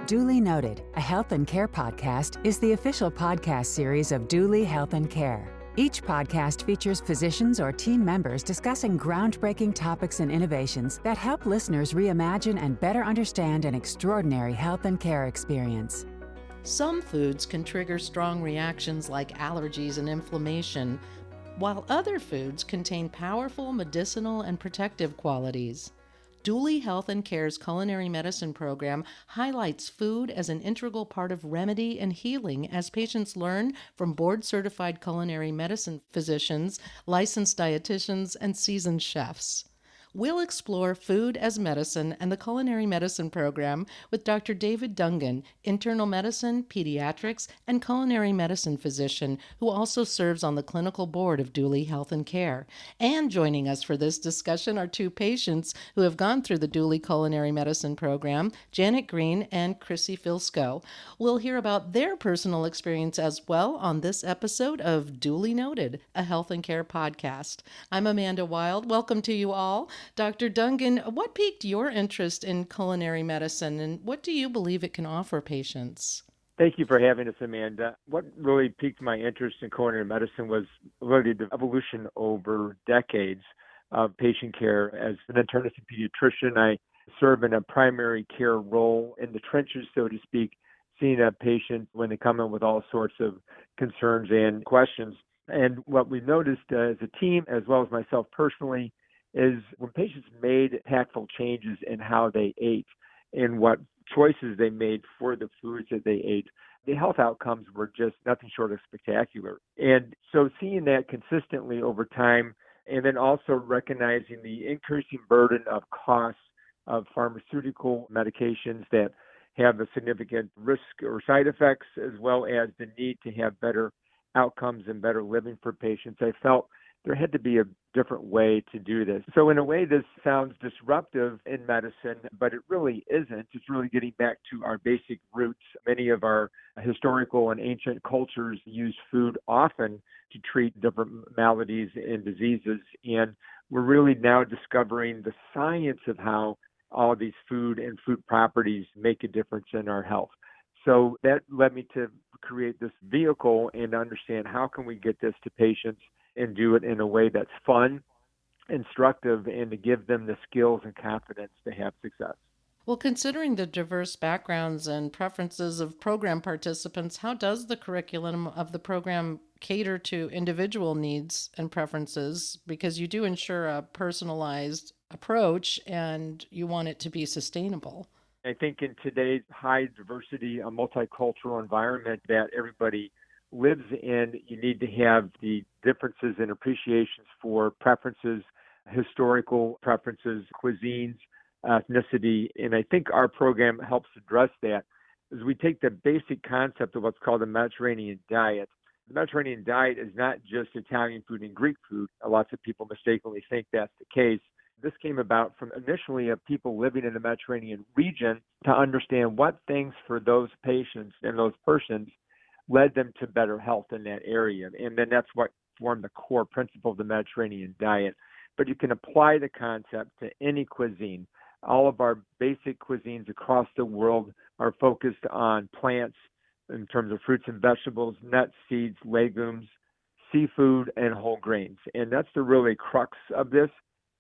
Duly Noted, a health and care podcast, is the official podcast series of Duly Health and Care. Each podcast features physicians or team members discussing groundbreaking topics and innovations that help listeners reimagine and better understand an extraordinary health and care experience. Some foods can trigger strong reactions like allergies and inflammation, while other foods contain powerful medicinal and protective qualities. Duly Health and Care's Culinary Medicine program highlights food as an integral part of remedy and healing as patients learn from board-certified culinary medicine physicians, licensed dietitians, and seasoned chefs. We'll explore food as medicine and the culinary medicine program with Dr. David Dungan, internal medicine, pediatrics, and culinary medicine physician, who also serves on the clinical board of Duly Health and Care. And joining us for this discussion are two patients who have gone through the Duly Culinary Medicine program, Janet Green and Chrissy Filskov. We'll hear about their personal experience as well on this episode of Duly Noted, a health and care podcast. I'm Amanda Wilde. Welcome to you all. Dr. Dungan, what piqued your interest in culinary medicine, and what do you believe it can offer patients? Thank you for having us, Amanda. What really piqued my interest in culinary medicine was really the evolution over decades of patient care. As an internist and pediatrician, I serve in a primary care role in the trenches, so to speak, seeing a patient when they come in with all sorts of concerns and questions. And what we noticed as a team, as well as myself personally, is when patients made impactful changes in how they ate and what choices they made for the foods that they ate, the health outcomes were just nothing short of spectacular. And so seeing that consistently over time, and then also recognizing the increasing burden of costs of pharmaceutical medications that have a significant risk or side effects, as well as the need to have better outcomes and better living for patients, I felt there had to be a different way to do this. So in a way, this sounds disruptive in medicine, but it really isn't. It's really getting back to our basic roots. Many of our historical and ancient cultures use food often to treat different maladies and diseases. And we're really now discovering the science of how all these food and food properties make a difference in our health. So that led me to create this vehicle and understand how can we get this to patients and do it in a way that's fun, instructive, and to give them the skills and confidence to have success. Well, considering the diverse backgrounds and preferences of program participants, how does the curriculum of the program cater to individual needs and preferences? Because you do ensure a personalized approach and you want it to be sustainable. I think in today's high diversity, multicultural environment that everybody lives in, you need to have the differences and appreciations for preferences, historical preferences, cuisines, ethnicity. And I think our program helps address that as we take the basic concept of what's called the Mediterranean diet. The Mediterranean diet is not just Italian food and Greek food. Lots of people mistakenly think that's the case. This came about from initially of people living in the Mediterranean region to understand what things for those patients and those persons led them to better health in that area. And then that's what formed the core principle of the Mediterranean diet. But you can apply the concept to any cuisine. All of our basic cuisines across the world are focused on plants in terms of fruits and vegetables, nuts, seeds, legumes, seafood, and whole grains. And that's the really crux of this.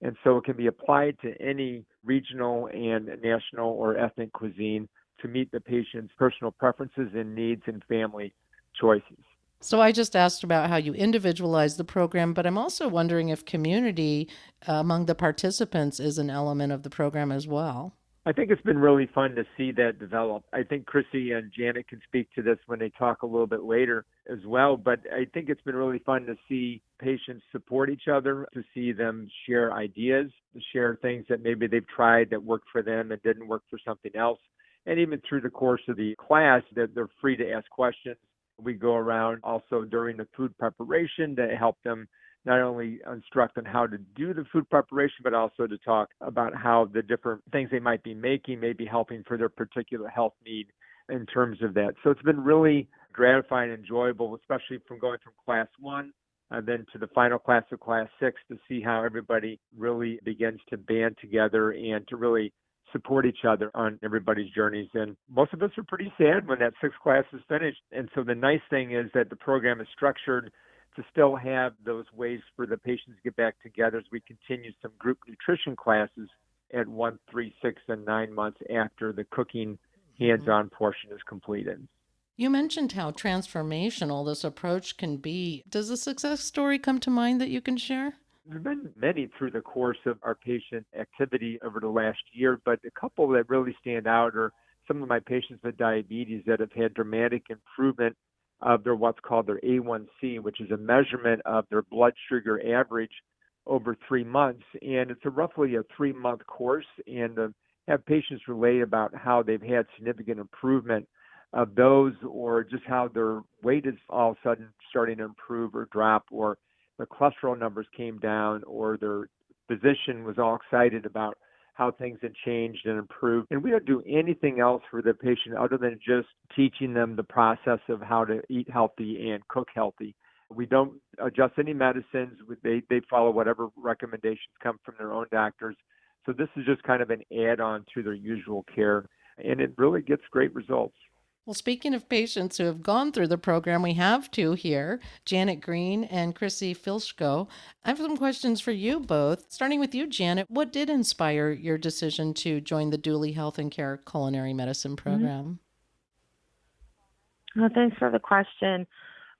And so it can be applied to any regional and national or ethnic cuisine to meet the patient's personal preferences and needs and family choices. So I just asked about how you individualize the program, but I'm also wondering if community among the participants is an element of the program as well. I think it's been really fun to see that develop. I think Chrissy and Janet can speak to this when they talk a little bit later as well, but I think it's been really fun to see patients support each other, to see them share ideas, to share things that maybe they've tried that worked for them and didn't work for something else. And even through the course of the class, that they're free to ask questions. We go around also during the food preparation to help them not only instruct on how to do the food preparation, but also to talk about how the different things they might be making may be helping for their particular health need in terms of that. So it's been really gratifying and enjoyable, especially from going from class 1 and then to the final class of class 6 to see how everybody really begins to band together and to really support each other on everybody's journeys. And most of us are pretty sad when that sixth class is finished. And so the nice thing is that the program is structured to still have those ways for the patients to get back together as we continue some group nutrition classes at 1, 3, 6, and 9 months after the cooking hands-on portion is completed. You mentioned how transformational this approach can be. Does a success story come to mind that you can share? There have been many through the course of our patient activity over the last year, but a couple that really stand out are some of my patients with diabetes that have had dramatic improvement of their what's called their A1C, which is a measurement of their blood sugar average over 3 months. And it's roughly a 3-month course, and have patients relate about how they've had significant improvement of those, or just how their weight is all of a sudden starting to improve or drop, or their cholesterol numbers came down, or their physician was all excited about how things had changed and improved. And we don't do anything else for the patient other than just teaching them the process of how to eat healthy and cook healthy. We don't adjust any medicines. They follow whatever recommendations come from their own doctors. So this is just kind of an add-on to their usual care, and it really gets great results. Well, speaking of patients who have gone through the program, we have two here, Janet Green and Chrissy Filskov. I have some questions for you both. Starting with you, Janet, what did inspire your decision to join the Duly Health and Care Culinary Medicine program? Well, thanks for the question.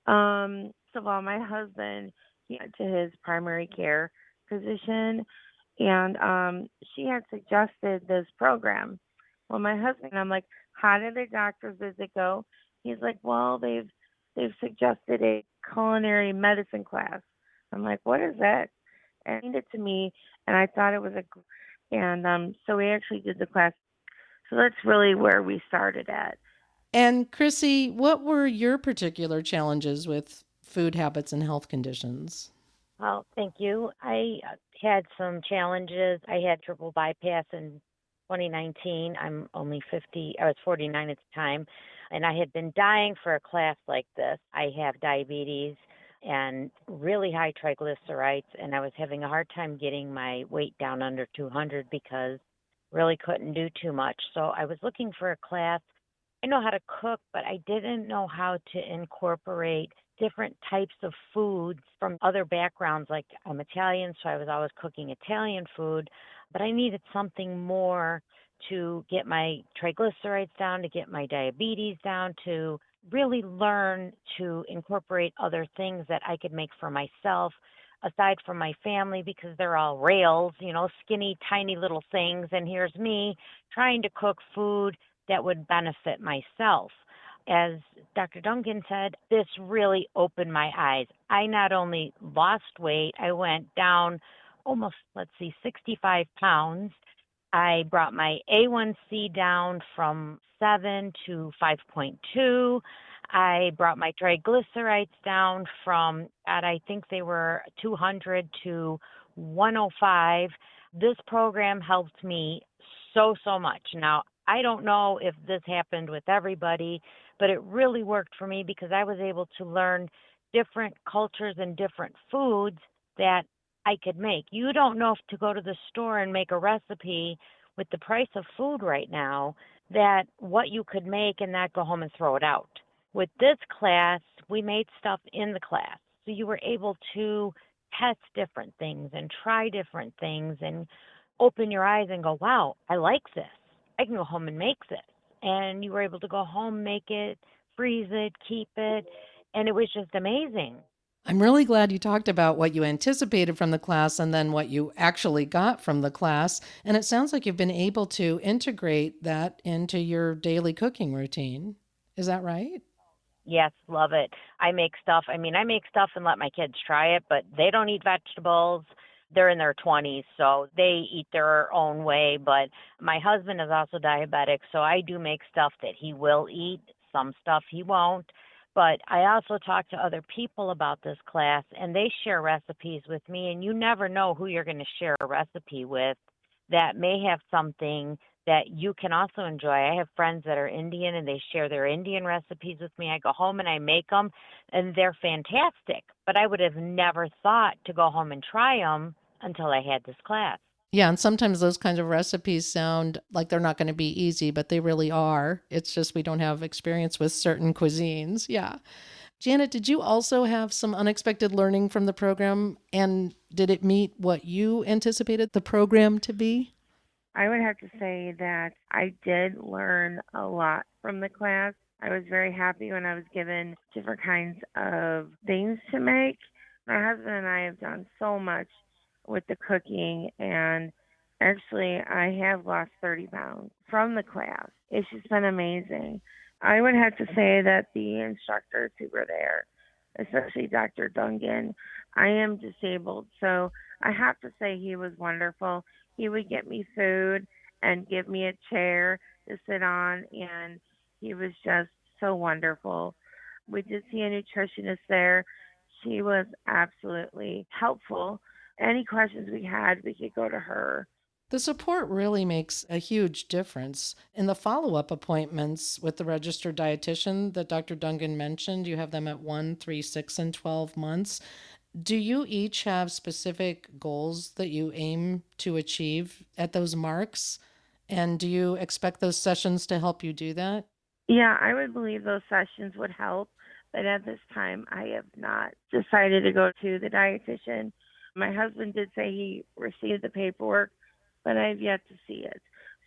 So, well, my husband, he went to his primary care physician, and she had suggested this program. Well, my husband, I'm like, how did the doctor's visit go? He's like, well, they've suggested a culinary medicine class. I'm like, what is that? And he handed it to me, and I thought it was so we actually did the class. So that's really where we started at. And Chrissy, what were your particular challenges with food habits and health conditions? Well, thank you. I had some challenges. I had triple bypass in 2019. I'm only 50. I was 49 at the time, and I had been dying for a class like this. I have diabetes and really high triglycerides, and I was having a hard time getting my weight down under 200 because really couldn't do too much. So I was looking for a class. I know how to cook, but I didn't know how to incorporate different types of foods from other backgrounds. Like, I'm Italian, so I was always cooking Italian food, but I needed something more to get my triglycerides down, to get my diabetes down, to really learn to incorporate other things that I could make for myself aside from my family, because they're all rails, skinny, tiny little things. And here's me trying to cook food that would benefit myself. As Dr. Dungan said, this really opened my eyes. I not only lost weight, I went down almost, 65 pounds. I brought my A1C down from 7 to 5.2. I brought my triglycerides down from, I think they were 200 to 105. This program helped me so much. Now, I don't know if this happened with everybody, but it really worked for me because I was able to learn different cultures and different foods that I could make. You don't know if to go to the store and make a recipe with the price of food right now, that what you could make and not go home and throw it out. With this class, we made stuff in the class. So you were able to test different things and try different things and open your eyes and go, wow, I like this. I can go home and make this. And you were able to go home, make it, freeze it, keep it, and it was just amazing. I'm really glad you talked about what you anticipated from the class and then what you actually got from the class. And it sounds like you've been able to integrate that into your daily cooking routine. Is that right? Yes, love it. I make stuff. I make stuff and let my kids try it, but they don't eat vegetables. They're in their 20s, so they eat their own way. But my husband is also diabetic, so I do make stuff that he will eat, some stuff he won't. But I also talk to other people about this class, and they share recipes with me, and you never know who you're going to share a recipe with that may have something that you can also enjoy. I have friends that are Indian, and they share their Indian recipes with me. I go home and I make them, and they're fantastic. But I would have never thought to go home and try them until I had this class. Yeah, and sometimes those kinds of recipes sound like they're not going to be easy, but they really are. It's just we don't have experience with certain cuisines. Yeah. Janet, did you also have some unexpected learning from the program? And did it meet what you anticipated the program to be? I would have to say that I did learn a lot from the class. I was very happy when I was given different kinds of things to make. My husband and I have done so much with the cooking, and actually, I have lost 30 pounds from the class. It's just been amazing. I would have to say that the instructors who were there, especially Dr. Dungan, I am disabled, so I have to say he was wonderful. He would get me food and give me a chair to sit on, and he was just so wonderful. We did see a nutritionist there. She was absolutely helpful. Any questions we had, we could go to her. The support really makes a huge difference. In the follow-up appointments with the registered dietitian that Dr. Dungan mentioned, you have them at 1, 3, 6, and 12 months. Do you each have specific goals that you aim to achieve at those marks? And do you expect those sessions to help you do that? Yeah, I would believe those sessions would help, but at this time, I have not decided to go to the dietitian. My husband did say he received the paperwork, but I've yet to see it.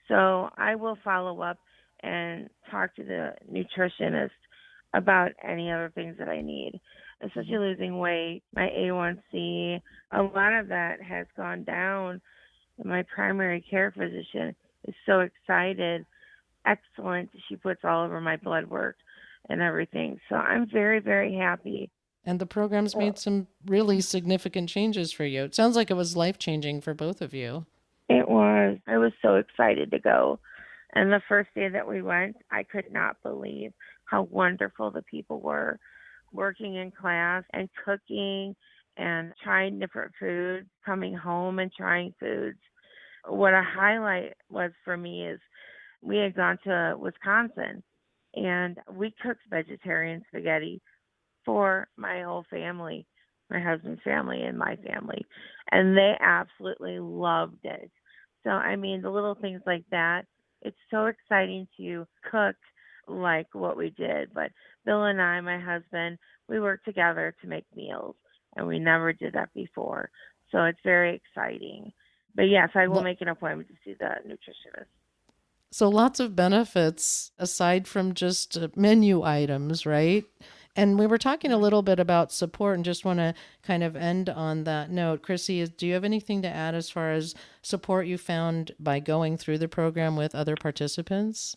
So I will follow up and talk to the nutritionist about any other things that I need, especially losing weight, my A1C. A lot of that has gone down. My primary care physician is so excited, excellent. She puts all over my blood work and everything. So I'm very, very happy. And the program's made some really significant changes for you. It sounds like it was life-changing for both of you. It was. I was so excited to go. And the first day that we went, I could not believe how wonderful the people were working in class and cooking and trying different foods, coming home and trying foods. What a highlight was for me is we had gone to Wisconsin and we cooked vegetarian spaghetti for my whole family, my husband's family and my family. And they absolutely loved it. So, I mean, the little things like that, it's so exciting to cook like what we did. But Bill and I, my husband, we work together to make meals, and we never did that before. So it's very exciting. But yes, I will Lo- make an appointment to see the nutritionist. So lots of benefits aside from just menu items, right? And we were talking a little bit about support and just want to kind of end on that note. Chrissy, do you have anything to add as far as support you found by going through the program with other participants?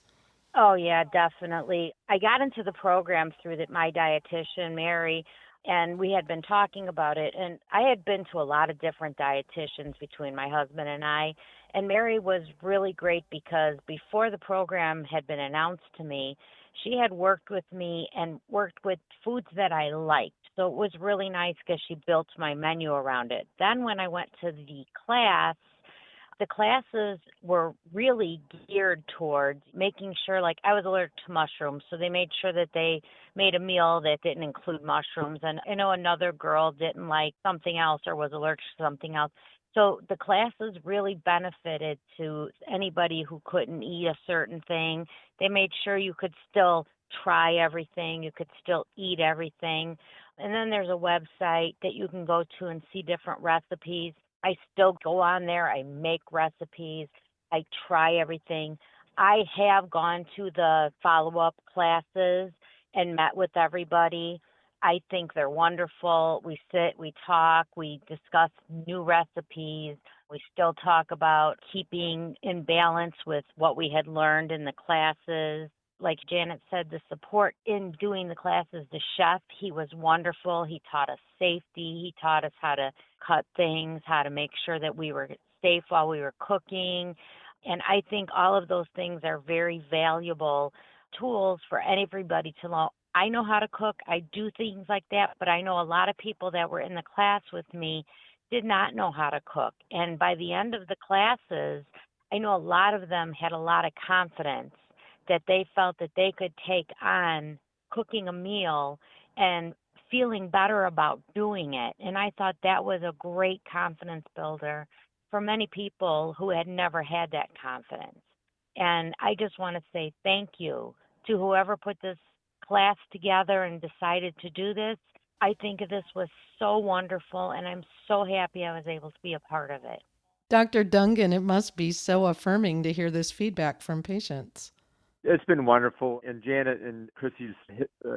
Oh, yeah, definitely. I got into the program through my dietitian, Mary, and we had been talking about it. And I had been to a lot of different dietitians between my husband and I. And Mary was really great because before the program had been announced to me, she had worked with me and worked with foods that I liked. So it was really nice because she built my menu around it. Then when I went to the classes were really geared towards making sure, like, I was allergic to mushrooms, so they made sure that they made a meal that didn't include mushrooms. And I know another girl didn't like something else or was allergic to something else. So the classes really benefited to anybody who couldn't eat a certain thing. They made sure you could still try everything, you could still eat everything. And then there's a website that you can go to and see different recipes. I still go on there. I make recipes. I try everything. I have gone to the follow-up classes and met with everybody. I think they're wonderful. We sit, we talk, we discuss new recipes. We still talk about keeping in balance with what we had learned in the classes. Like Janet said, the support in doing the classes, the chef, he was wonderful. He taught us safety. He taught us how to cut things, how to make sure that we were safe while we were cooking. And I think all of those things are very valuable tools for everybody to know. I know how to cook. I do things like that, but I know a lot of people that were in the class with me did not know how to cook. And by the end of the classes, I know a lot of them had a lot of confidence that they felt that they could take on cooking a meal and feeling better about doing it. And I thought that was a great confidence builder. for many people who had never had that confidence. And I just want to say thank you to whoever put this class together and decided to do this. I think this was so wonderful, and I'm so happy I was able to be a part of it. Dr. Dungan, it must be so affirming to hear this feedback from patients. It's been wonderful, and Janet and Chrissy's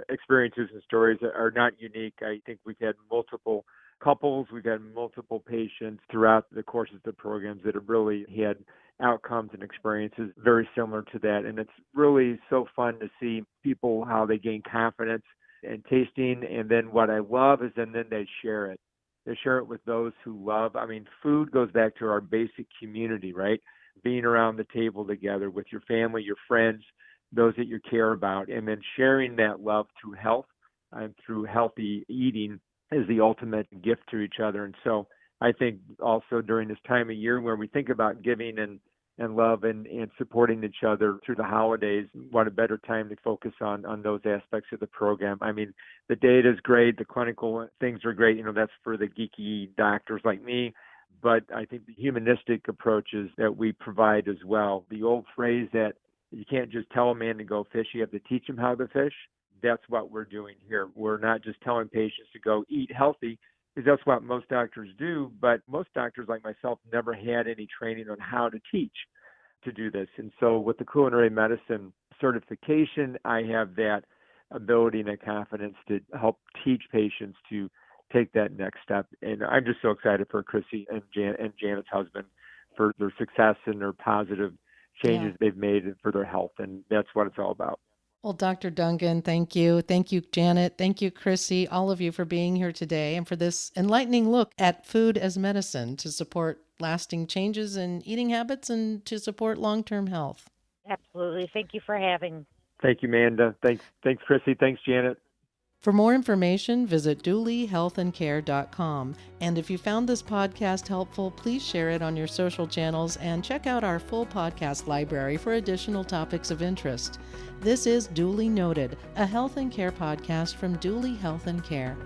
experiences and stories are not unique. I think we've had multiple couples, we've had multiple patients throughout the course of the programs that have really had outcomes and experiences very similar to that. And it's really so fun to see people, how they gain confidence in tasting. And then what I love is then they share it. They share it with those who love. I mean, food goes back to our basic community, right? Being around the table together with your family, your friends, those that you care about, and then sharing that love through health and through healthy eating is the ultimate gift to each other. And so I think also during this time of year where we think about giving and love and supporting each other through the holidays, what a better time to focus on those aspects of the program. I mean, the data is great. The clinical things are great. You know, that's for the geeky doctors like me. But I think the humanistic approaches that we provide as well, the old phrase that you can't just tell a man to go fish, you have to teach him how to fish. That's what we're doing here. We're not just telling patients to go eat healthy, because that's what most doctors do. But most doctors like myself never had any training on how to teach to do this. And so with the culinary medicine certification, I have that ability and that confidence to help teach patients to take that next step. And I'm just so excited for Chrissy and Janet's husband for their success and their positive changes they've made for their health. And that's what it's all about. Well, Dr. Dungan, thank you. Thank you, Janet. Thank you, Chrissy, all of you for being here today and for this enlightening look at food as medicine to support lasting changes in eating habits and to support long-term health. Absolutely. Thank you for having. Thank you, Amanda. Thanks, Chrissy. Thanks, Janet. For more information, visit dulyhealthandcare.com. And if you found this podcast helpful, please share it on your social channels and check out our full podcast library for additional topics of interest. This is Duly Noted, a health and care podcast from Duly Health and Care.